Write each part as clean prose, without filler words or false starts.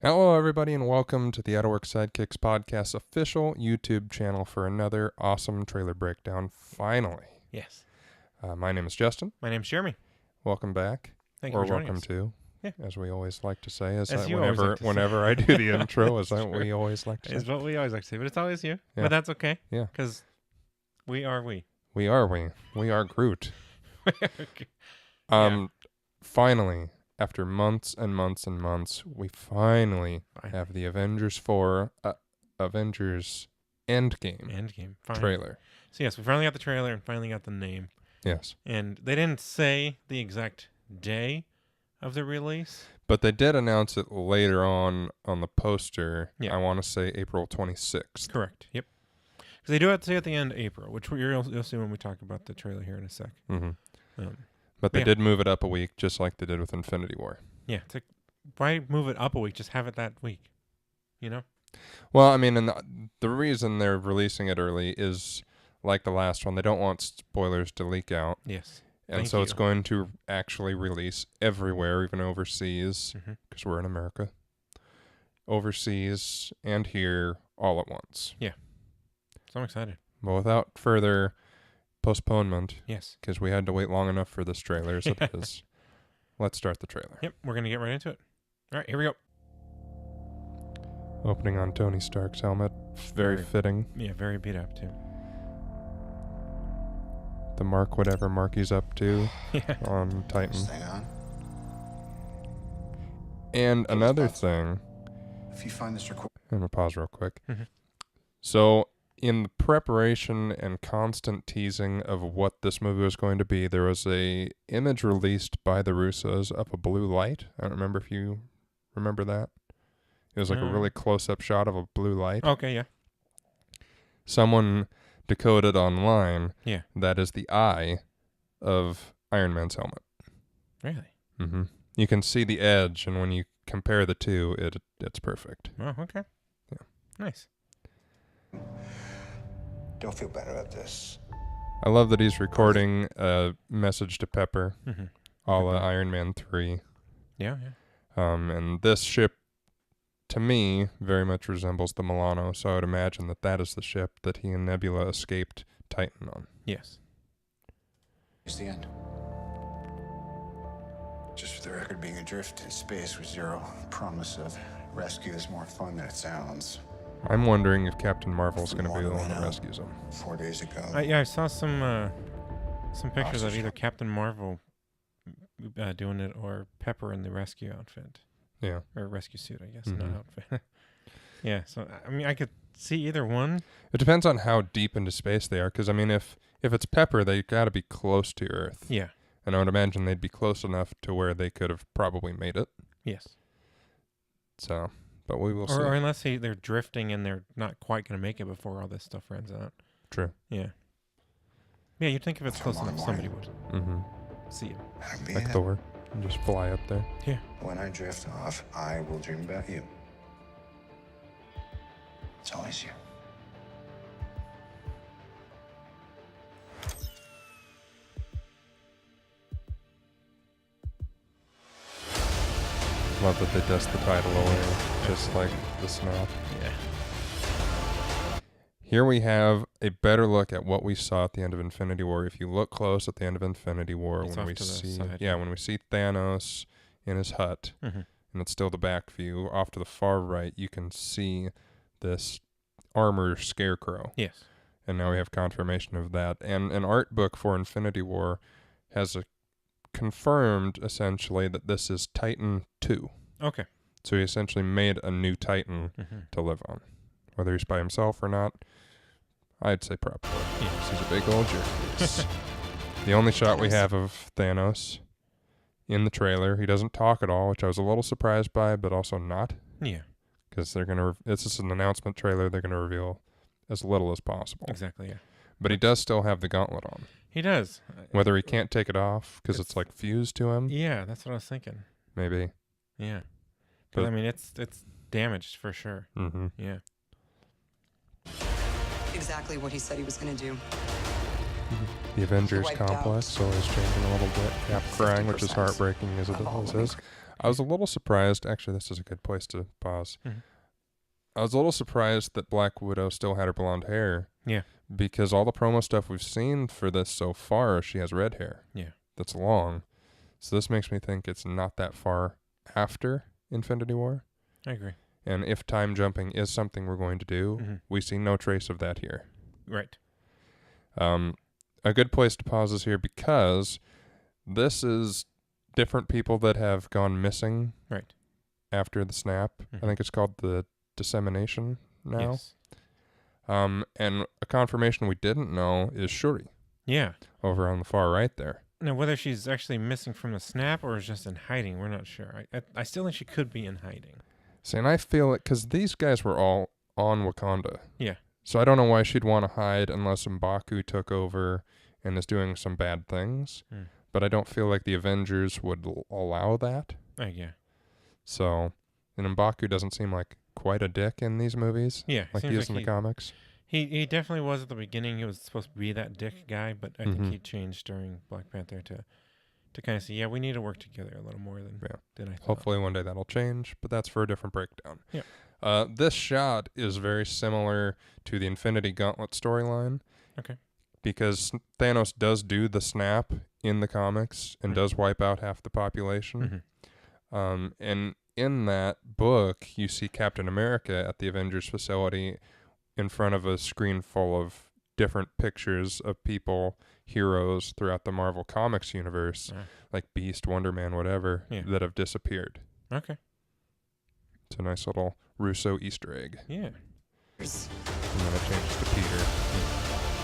Hello, everybody, and welcome to the Out of Work Sidekicks podcast official YouTube channel for another awesome trailer breakdown. Finally. Yes. My name is Justin. My name's Jeremy. Welcome back. Thank you for joining welcome us. to, Yeah. as we always like to say. Whenever I do the intro, is that what we always like to say? Is what we always like to say, but it's always you. Yeah. But that's okay. Yeah. Because we are we. We are Groot. Okay. Yeah. Finally, after months and months and months, we finally have the Avengers Endgame Fine. trailer. So yes, we finally got the trailer and finally got the name. Yes. And they didn't say the exact day of the release. But they did announce it later on the poster. Yeah. I want to say April 26th. Correct. Yep. Because they do have to say at the end of April, which you'll see when we talk about the trailer here in a sec. Mm-hmm. But they did move it up a week, just like they did with Infinity War. Yeah. Why move it up a week? Just have it that week. You know? Well, I mean, and the reason they're releasing it early is, like the last one, they don't want spoilers to leak out. Yes. And so it's going to actually release everywhere, even overseas, because we're in America. Overseas and here all at once. Yeah. So I'm excited. But without further postponement, yes, because we had to wait long enough for this trailer as it is, let's start the trailer. Yep, we're going to get right into it. All right, here we go. Opening on Tony Stark's helmet. Very fitting. Yeah, very beat up, too. The mark, whatever mark he's up to on Titan. Stay on. And another thing. If you find this record, I'm going to pause real quick. So, in the preparation and constant teasing of what this movie was going to be, there was a image released by the Russos of a blue light. I don't remember if you remember that. It was like a really close-up shot of a blue light. Okay, yeah. Someone decoded online. Yeah. That is the eye of Iron Man's helmet. Really? Mm-hmm. You can see the edge, and when you compare the two, it's perfect. Oh, okay. Yeah. Nice. don't feel bad about this. I love that he's recording a message to Pepper, a la Okay. Iron Man 3. Yeah. And this ship, to me, very much resembles the Milano, so I would imagine that is the ship that he and Nebula escaped Titan on. Yes. It's the end. Just for the record, being adrift in space with zero promise of rescue is more fun than it sounds. I'm wondering if Captain Marvel's going to be the one that rescues him. 4 days ago. I saw some pictures of either Captain Marvel doing it or Pepper in the rescue outfit. Yeah. Or rescue suit, I guess, not outfit. Yeah, so, I mean, I could see either one. It depends on how deep into space they are, because, I mean, if it's Pepper, they got to be close to Earth. Yeah. And I would imagine they'd be close enough to where they could have probably made it. Yes. So, but we will see. Or unless they're drifting and they're not quite going to make it before all this stuff runs out. True. Yeah. Yeah, you'd think if it's close enough, somebody would see it. That'd be Like it. Thor. And just fly up there. Yeah. When I drift off, I will dream about you. It's always you. Love that they dust the title away, just like the snap. Yeah. Here we have a better look at what we saw at the end of Infinity War. If you look close at the end of Infinity War, It's when off we to the see side. when we see Thanos in his hut, and it's still the back view, off to the far right, you can see this armor scarecrow. Yes. And now we have confirmation of that. And an art book for Infinity War has confirmed essentially that this is Titan 2. Okay. So he essentially made a new Titan to live on. Whether he's by himself or not, I'd say probably. Yes. He's a big old jerk. The only shot we have of Thanos in the trailer, he doesn't talk at all, which I was a little surprised by, but also not. Yeah. Because they're going to, it's just an announcement trailer, they're going to reveal as little as possible. Exactly, yeah. But he does still have the gauntlet on. He does. Whether he can't take it off because it's like fused to him, Yeah, that's what I was thinking. maybe. Yeah. But But- I mean, it's damaged for sure. Mm-hmm. Yeah. Exactly what he said he was going to do. The Avengers Wiped out. complex always changing a little bit. Cap crying, which is 50% heartbreaking as it of all always living is. I was a little surprised. Actually, this is a good place to pause. Mhm. I was a little surprised that Black Widow still had her blonde hair. Yeah. Because all the promo stuff we've seen for this so far, she has red hair. Yeah. That's long. So this makes me think it's not that far after Infinity War. I agree. And if time jumping is something we're going to do, Mhm. we see no trace of that here. Right. A good place to pause is here because this is different people that have gone missing Right. after the snap. Mhm. I think it's called the dissemination now. Yes. And a confirmation we didn't know is Shuri Yeah. over on the far right there. Now, whether she's actually missing from the snap or is just in hiding, we're not sure. I still think she could be in hiding. See, and I feel it because these guys were all on Wakanda. Yeah. So I don't know why she'd want to hide unless M'Baku took over and is doing some bad things. Mm. But I don't feel like the Avengers would allow that. Yeah. So, and M'Baku doesn't seem like quite a dick in these movies, Yeah. like he seems is in the comics. He definitely was at the beginning. He was supposed to be that dick guy, but I think Mhm. he changed during Black Panther to kind of say, yeah, we need to work together a little more than I thought. Hopefully one day that'll change, but that's for a different breakdown. Yeah. This shot is very similar to the Infinity Gauntlet storyline. Okay. Because Thanos does do the snap in the comics and Right. does wipe out half the population. Mhm. And in that book, you see Captain America at the Avengers facility in front of a screen full of different pictures of people, heroes throughout the Marvel Comics universe, Ah. like Beast, Wonder Man, whatever, Yeah. that have disappeared. Okay. It's a nice little Russo Easter egg. Yeah. And then it changes to Peter.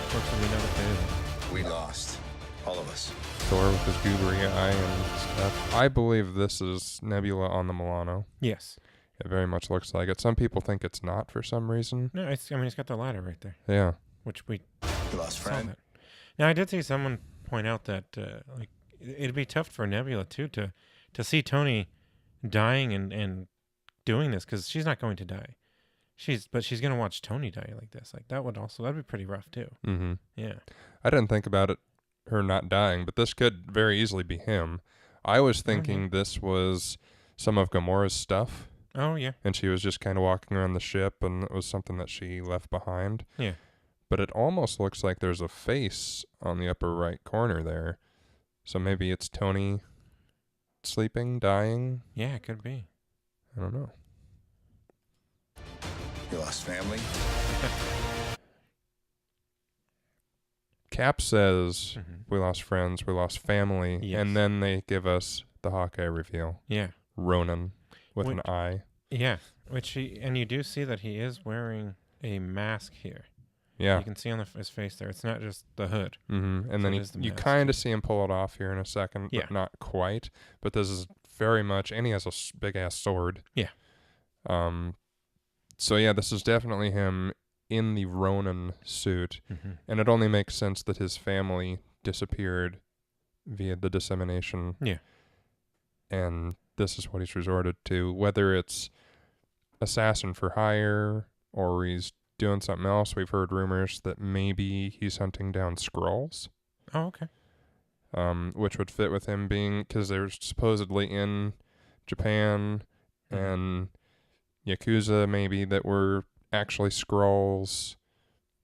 Fortunately, we know what that is. We lost. All of us. Thor with his goobery eye and stuff. I believe this is Nebula on the Milano. Yes. It very much looks like it. Some people think it's not for some reason. No, it's got the ladder right there, Yeah. which we We lost saw friend. that. Now, I did see someone point out that like it'd be tough for Nebula too to see Tony dying and doing this because she's not going to die. But she's gonna watch Tony die like this. Like that'd be pretty rough too. Mm-hmm. Yeah. I didn't think about it, her not dying, but this could very easily be him. I was yeah. thinking this was some of Gamora's stuff, Oh yeah. and she was just kind of walking around the ship, and it was something that she left behind. Yeah. But it almost looks like there's a face on the upper right corner there. So maybe it's Tony sleeping, dying. Yeah, it could be. I don't know. You lost family. Cap says, Mhm. we lost friends, we lost family, Yes. and then they give us the Hawkeye reveal. Yeah. Ronan with an Which- eye. Yeah. And you do see that he is wearing a mask here. Yeah. You can see on his face there. It's not just the hood. Mm-hmm. And So then it is the you mask. kind of see him pull it off here in a second, Yeah. but not quite. But this is very much, and he has a big ass sword. Yeah. So yeah, this is definitely him in the Ronin suit, Mm-hmm. and it only makes sense that his family disappeared via the dissemination. Yeah. And this is what he's resorted to, whether it's assassin for hire or he's doing something else. We've heard rumors that maybe he's hunting down Skrulls. Oh, okay. Which would fit with him being, because they're supposedly in Japan Mhm. and Yakuza maybe that were actually Skrulls.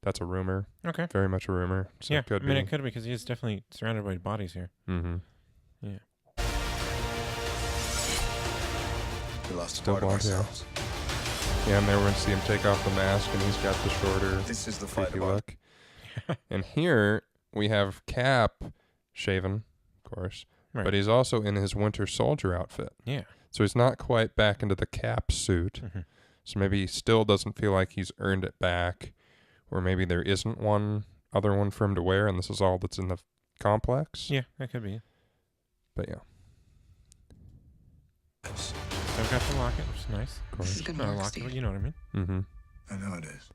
That's a rumor. Okay. Very much a rumor. So Yeah. it could I mean, be. it could be because he's definitely surrounded by bodies here. Mm-hmm. Yeah. We lost a Still part of blonde hair. ourselves. Yeah, and there we're going to see him take off the mask and he's got the shorter, This is the fight creepy of our look. And here we have Cap shaven, of course, Right. but he's also in his Winter Soldier outfit. Yeah. So he's not quite back into the Cap suit. Mhm. So maybe he still doesn't feel like he's earned it back, or maybe there isn't one other one for him to wear, and this is all that's in the complex. Yeah, that could be it. But yeah, lives. I've got the locket, which is nice. of This is course. good Not a work, locket, Steve. but you know what I mean. Mm-hmm. I know it is.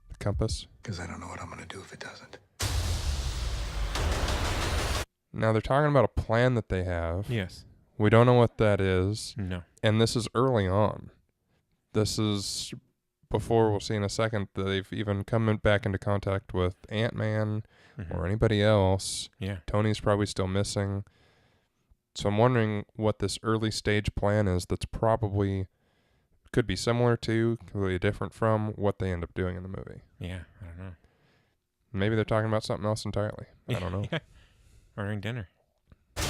The compass. Because I don't know what I'm going to do if it doesn't. Now they're talking about a plan that they have. Yes. We don't know what that is, No. and this is early on. This is before we'll see in a second that they've even come back into contact with AntMan Mhm. or anybody else. Yeah. Tony's probably still missing. So I'm wondering what this early stage plan is that's probably could be similar to, completely different from what they end up doing in the movie. Yeah, I don't know. Maybe they're talking about something else entirely. I don't know. Yeah. Ordering dinner. You see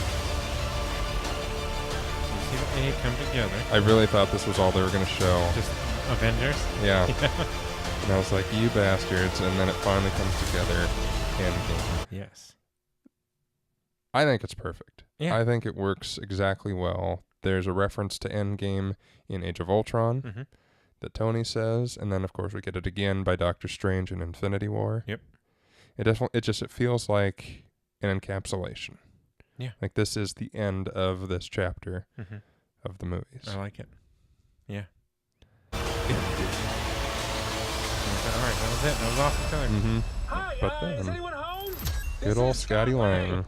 the A come together. I really thought this was all they were going to show. Just Avengers. Yeah. Yeah. And I was like, you bastards. And then it finally comes together. Endgame. Yes. I think it's perfect. Yeah. I think it works exactly well. There's a reference to Endgame in Age of Ultron Mm-hmm. that Tony says. And then, of course, we get it again by Doctor Strange in Infinity War. Yep. It feels like an encapsulation. Yeah. Like this is the end of this chapter Mm-hmm. of the movies. I like it. Yeah. Indeed. All right, that was it. That was awesome color. Mm-hmm. Hi, But is then, anyone home? good This old is Scotty Scott Lang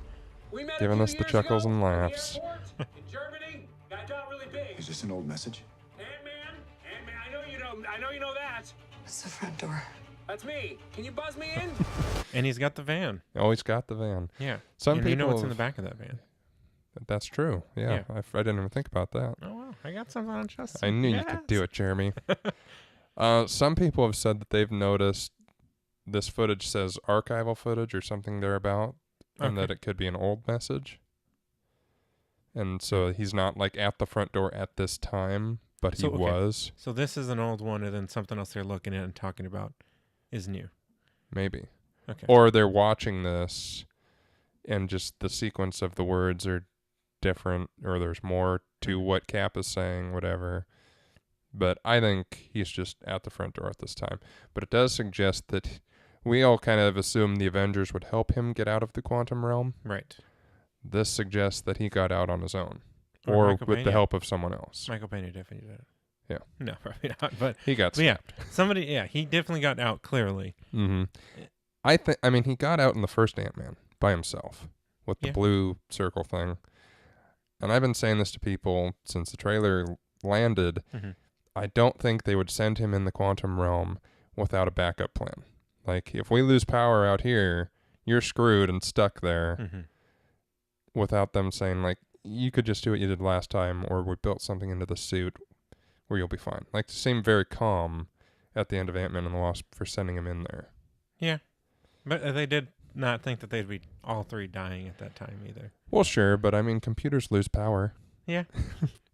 We met a giving few us the years chuckles ago and at the laughs. airport in Germany. Got out really big. Is this an old message? AntMan, I know you know that. It's the front door. That's me. Can you buzz me in? And he's got the van. Always got the van. Yeah. Some and people you know what's in the have- back of that van. That's true. Yeah. I didn't even think about that. Oh, wow. I got something on Justin. I knew you could do it, Jeremy. Some people have said that they've noticed this footage says archival footage or something thereabout, and that Okay. it could be an old message. And so he's not like at the front door at this time, but he So, okay. was. So this is an old one, and then something else they're looking at and talking about is new. Maybe. Okay. Or they're watching this and just the sequence of the words are different, or there's more to what Cap is saying, whatever. But I think he's just at the front door at this time. But it does suggest that we all kind of assume the Avengers would help him get out of the quantum realm. Right. This suggests that he got out on his own, Or or Michael with the Pena. help of someone else. Michael Pena definitely did it. Yeah. No, probably not. But He got yeah, snapped. somebody. Yeah, he definitely got out clearly. Mm-hmm. I mean, he got out in the first Ant-Man by himself with the Yeah. blue circle thing. And I've been saying this to people since the trailer landed. Mm-hmm. I don't think they would send him in the quantum realm without a backup plan. Like, if we lose power out here, you're screwed and stuck there Mm-hmm. without them saying, like, you could just do what you did last time, or we built something into the suit where you'll be fine. Like, they seem very calm at the end of Ant-Man and the Wasp for sending him in there. Yeah, but they did not think that they'd be all three dying at that time either. Well, sure, but I mean, computers lose power. Yeah,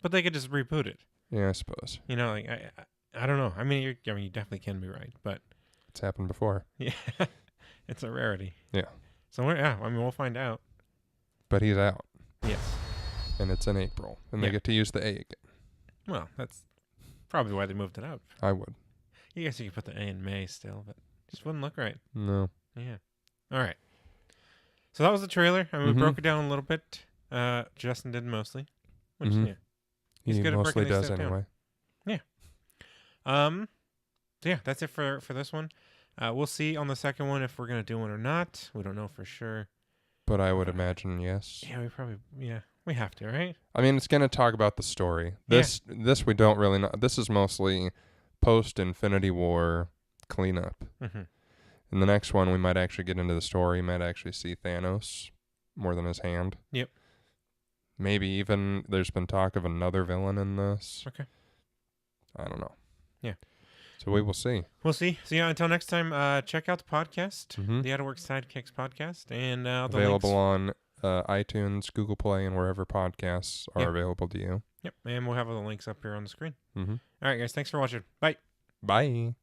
but they could just reboot it. Yeah, I suppose. You know, like I don't know. I mean, you definitely can be right, but It's happened before. yeah, it's a rarity. Yeah. So we'll find out. But he's out, Yes. and it's in April, and they Yeah. get to use the A again. Well, that's probably why they moved it up. I would. I guess you could put the A in May still, but it just wouldn't look right. No. Yeah. All right. So that was the trailer. I mean, we Mhm. broke it down a little bit. Justin did mostly, which Mhm. yeah. He's He good at mostly breaking these does stuff down. anyway. So yeah, that's it for this one. We'll see on the second one if we're gonna do one or not. We don't know for sure. But I would imagine yes. Yeah, we have to, right? I mean, it's going to talk about the story. Yeah. This we don't really know. This is mostly post-Infinity War cleanup. Mm-hmm. In the next one, we might actually get into the story. We might actually see Thanos more than his hand. Yep. Maybe even there's been talk of another villain in this. Okay. I don't know. Yeah. So we will see. We'll see. So yeah, until next time, check out the podcast, Mhm. the Out of Work Sidekicks podcast, and the Available links. on iTunes, Google Play, and wherever podcasts are Yep. available to you. Yep, and we'll have all the links up here on the screen. Mm-hmm. All right, guys, thanks for watching. Bye. Bye.